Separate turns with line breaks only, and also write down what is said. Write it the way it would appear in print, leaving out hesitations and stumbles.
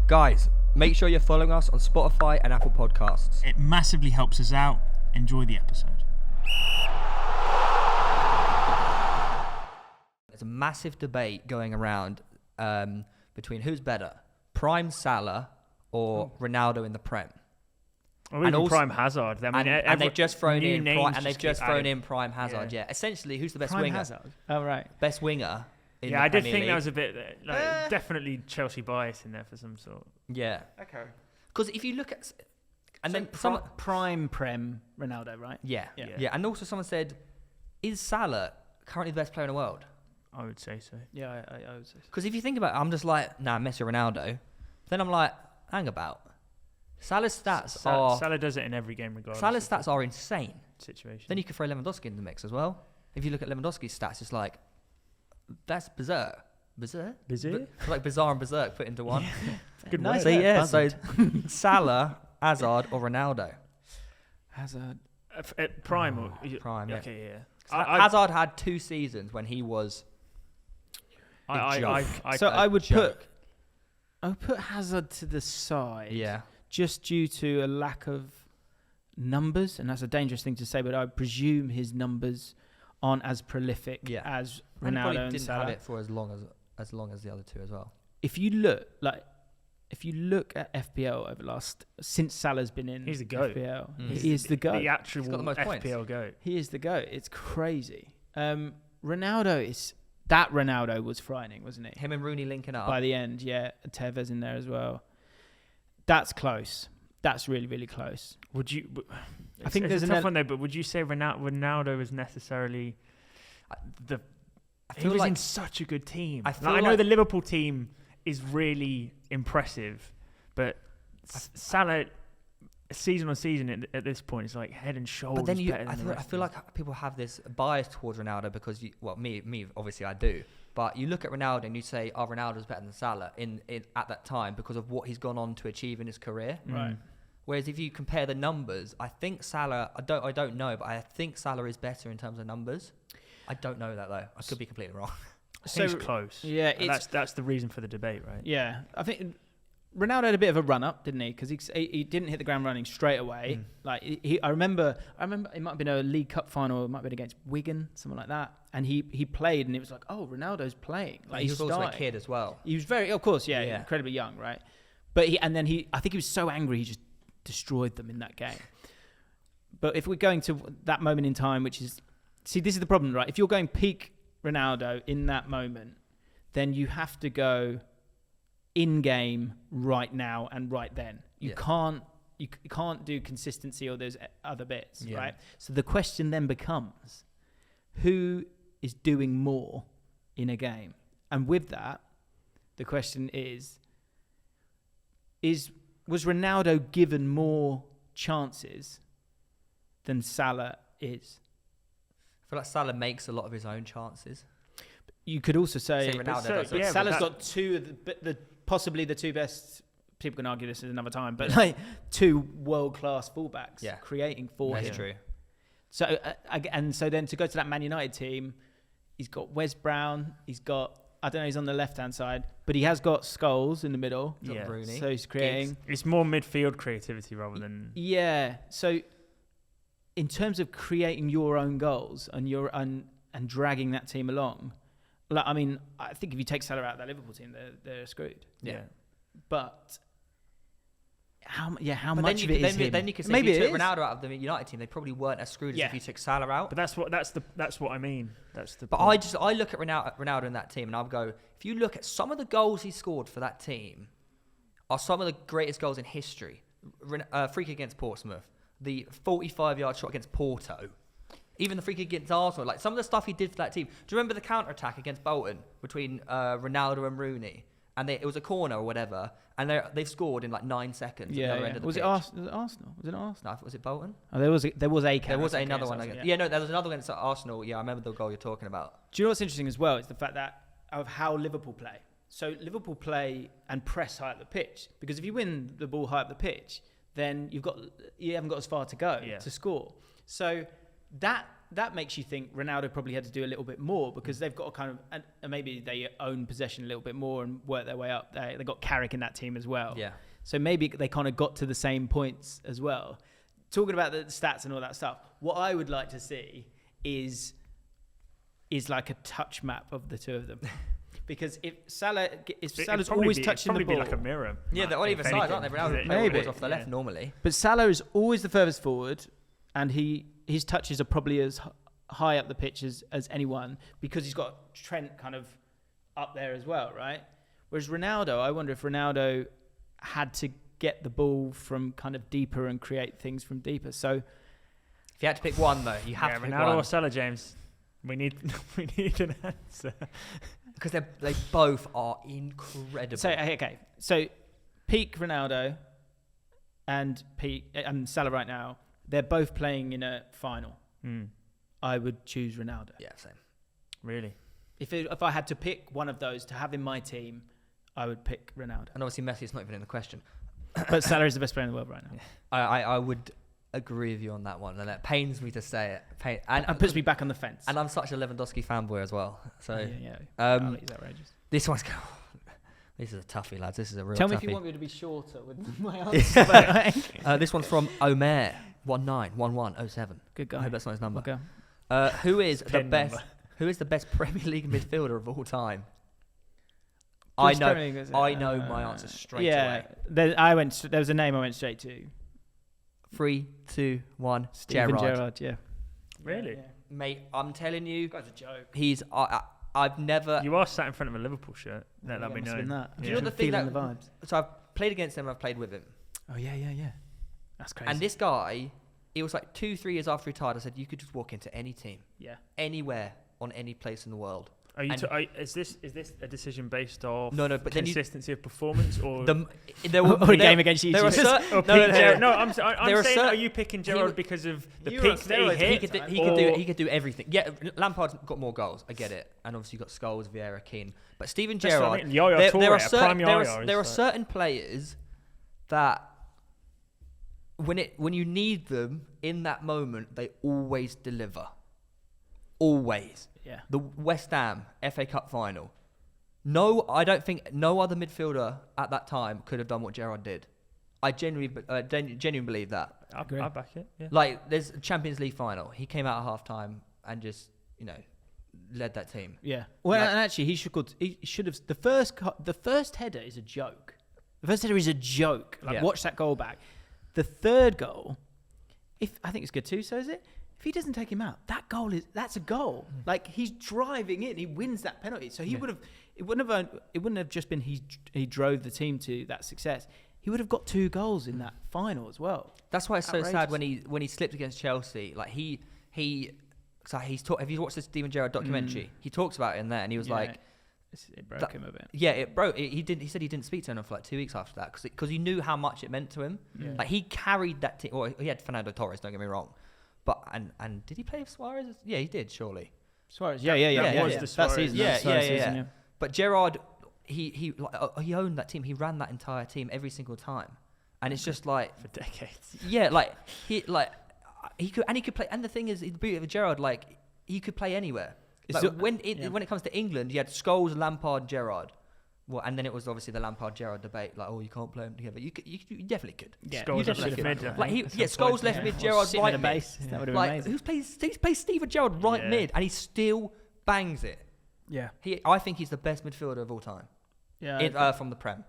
Guys, make sure you're following us on Spotify and Apple Podcasts.
It massively helps us out. Enjoy the episode.
There's a massive debate going around between who's better, Prime Salah or Ronaldo in the Prem.
Or even also, Prime Hazard. I mean,
and they've just thrown in Prime Hazard. Yeah. Essentially, who's the best
Prime
winger?
Hazard. Oh right.
Best winger.
Yeah, I did think that was a bit definitely Chelsea bias in there for some sort.
Yeah.
Okay.
Because if you look at, and
So
then
Prime Prem Ronaldo, right?
Yeah. And also someone said, is Salah currently the best player in the world?
I would say so.
Yeah, I would say so.
Because if you think about it, I'm just like, nah, Messi or Ronaldo. Then I'm like, hang about. Salah's stats are...
Salah does it in every game regardless.
Salah's stats are insane.
Situation.
Then you could throw Lewandowski in the mix as well. If you look at Lewandowski's stats, it's like, that's berserk. Berserk? Like bizarre and berserk put into one.
Good
nice.
word.
So Salah, Hazard or Ronaldo?
Hazard.
Prime.
Prime, yeah.
Okay, yeah.
Hazard had 2 seasons when he was...
I would put Hazard to the side.
Yeah.
Just due to a lack of numbers, and that's a dangerous thing to say, but I presume his numbers aren't as prolific as Ronaldo and
didn't
Salah.
have it for as long as the other two as well.
If you look at FPL over since Salah's been in,
he's the GOAT.
FPL. He is the GOAT.
The actual
got the most
FPL
points.
GOAT.
He is the GOAT. It's crazy. Ronaldo was frightening, wasn't it?
Him and Rooney linking up.
By the end, yeah. Tevez in there as well. That's close. That's really, really close.
Would you?
I think there's
a tough one though. But would you say Ronaldo is necessarily the? He was in such a good team. I know the Liverpool team is really impressive, but Salah, season on season at this point, is like head and shoulders.
But then
I
feel like people have this bias towards Ronaldo because me obviously I do. But you look at Ronaldo and you say, "Oh, Ronaldo's better than Salah at that time because of what he's gone on to achieve in his career."
Right.
Whereas if you compare the numbers, I think Salah. I don't know, but I think Salah is better in terms of numbers. I don't know that though. I could be completely wrong.
So it's close.
Yeah,
that's the reason for the debate, right?
Yeah, I think Ronaldo had a bit of a run up, didn't he? Because he didn't hit the ground running straight away. Like I remember it might have been a League Cup final, it might have been against Wigan, something like that. And he played, and it was like, oh, Ronaldo's playing. Like
he was also a kid as well.
He was of course, incredibly young, right? But I think he was so angry, he just destroyed them in that game. But if we're going to that moment in time, which is, see, this is the problem, right? If you're going peak Ronaldo in that moment, then you have to go in game right now and right then. You can't do consistency or there's other bits, right? So the question then becomes, who is doing more in a game? And with that, the question is was Ronaldo given more chances than Salah is?
I feel like Salah makes a lot of his own chances.
You could also say
Ronaldo does.
Salah's got two of possibly the two best. People can argue this at another time, but like 2 world-class fullbacks creating for him.
That's true.
So so then to go to that Man United team, he's got Wes Brown. He's got, I don't know, he's on the left-hand side, but he has got Scholes in the middle.
Yeah. Rooney.
So he's creating.
It's more midfield creativity rather than.
Yeah. So in terms of creating your own goals and dragging that team along, like, I mean, I think if you take Salah out of that Liverpool team, they're screwed.
Yeah.
But how much of it is him?
Then you could say
maybe
if you took
is.
Ronaldo out of the United team, they probably weren't as screwed as if you took Salah out.
But that's what I mean.
But I look at Ronaldo in that team and I'll go, if you look at some of the goals he scored for that team, are some of the greatest goals in history. Free kick against Portsmouth, the 45-yard shot against Porto, even the free kick against Arsenal, like some of the stuff he did for that team. Do you remember the counter-attack against Bolton between Ronaldo and Rooney? And it was a corner or whatever, and they've scored in like 9 seconds.
Yeah,
at the other end of the
was
pitch.
it Arsenal? Was it Arsenal?
No, was it Bolton?
Oh, there was
another one. There was another one against Arsenal. Yeah, I remember the goal you're talking about.
Do you know what's interesting as well? Is the fact that of how Liverpool play. So Liverpool play and press high up the pitch, because if you win the ball high up the pitch, then you haven't got as far to go to score. So that that makes you think Ronaldo probably had to do a little bit more because they've got a kind of, and maybe they own possession a little bit more and work their way up. They got Carrick in that team as well.
Yeah.
So maybe they kind of got to the same points as well. Talking about the stats and all that stuff, what I would like to see is like a touch map of the two of them. Because if Salah's always touching the ball,
be like a mirror.
Yeah, they're on either side, aren't they? Ronaldo
maybe
off the left normally.
But Salah is always the furthest forward, and his touches are probably as high up the pitch as anyone because he's got Trent kind of up there as well, right? Whereas Ronaldo, I wonder if Ronaldo had to get the ball from kind of deeper and create things from deeper. So
if you had to pick one, though, you have to pick
Ronaldo
one.
or Salah, James. We need an answer.
Because they both are incredible.
So peak Ronaldo and Salah right now, they're both playing in a final. I would choose Ronaldo.
Yeah, same.
Really?
If I had to pick one of those to have in my team, I would pick Ronaldo.
And obviously Messi's not even in the question.
But Salah is the best player in the world right now.
I would agree with you on that one, and it pains me to say it. And
puts me back on the fence.
And I'm such a Lewandowski fanboy as well. So
he's outrageous.
This one's this is a toughie, lads. This is a real.
Tell
toughie.
me if you want me to be shorter with my answer.
This one's from Omer 191107.
Good guy.
I hope that's not his number.
Okay.
Who is the best?
Number.
Who is the best Premier League midfielder of all time? I know my answer straight away.
There was a name I went straight to.
3, 2, 1.
Steven Gerrard. Yeah.
Really?
Yeah.
Mate, I'm telling you,
That's a joke.
he's. I've never.
You are sat in front of a Liverpool shirt. Let me know.
That.
Do you know the thing
Feeling
that?
the vibes.
So I've played against him. I've played with him.
Oh yeah. That's crazy.
And this guy, it was like 2-3 years after he retired. I said you could just walk into any team, anywhere on any place in the world.
Is this a decision based off
but
consistency of performance or
a game against you?
I'm saying,
are you picking Gerrard because of the peak that he hit?
He could do everything. Yeah, Lampard's got more goals. I get it, and obviously you've got Scholes, Vieira, Keane, but Steven Gerrard. There are certain players that when you need them in that moment, they always deliver. Always.
Yeah.
The West Ham FA Cup final. No, I don't think no other midfielder at that time could have done what Gerrard did. I genuinely believe that.
I back it. Yeah.
Like there's a Champions League final. He came out at half time and just led that team.
Yeah. Well, and actually he should have. The first header is a joke. The first header is a joke. Watch that goal back. The third goal, I think it's good too. So is it? If he doesn't take him out, that's a goal. Like he's driving in, he wins that penalty. So it wouldn't have just been he drove the team to that success. He would have got 2 goals in that final as well.
That's why it's so sad when he slipped against Chelsea. Like have you watched the Steven Gerrard documentary? He talks about it in there, and he was like,
it broke him a bit.
Yeah, it broke. He said he didn't speak to him for like 2 weeks after that because he knew how much it meant to him.
Yeah.
Like he carried that team. Or he had Fernando Torres. Don't get me wrong. But and did he play with Suarez? Yeah, he did. Surely.
Suarez. Yeah.
Was the Suarez.
That season.
Yeah. But Gerrard, he owned that team. He ran that entire team every single time, and it's just like
for decades.
Yeah, he could play. And the thing is, the beauty of Gerrard, he could play anywhere. When it comes to England, you had Scholes, Lampard, Gerrard. Well, and then it was obviously the Lampard-Gerrard debate, you can't play them together. You definitely could.
Yeah, Scholes left mid.
Scholes left mid, Gerrard right mid.
That would have been amazing.
He plays Steven Gerrard right mid, and he still bangs it.
Yeah.
I think he's the best midfielder of all time.
Yeah.
From the Prem.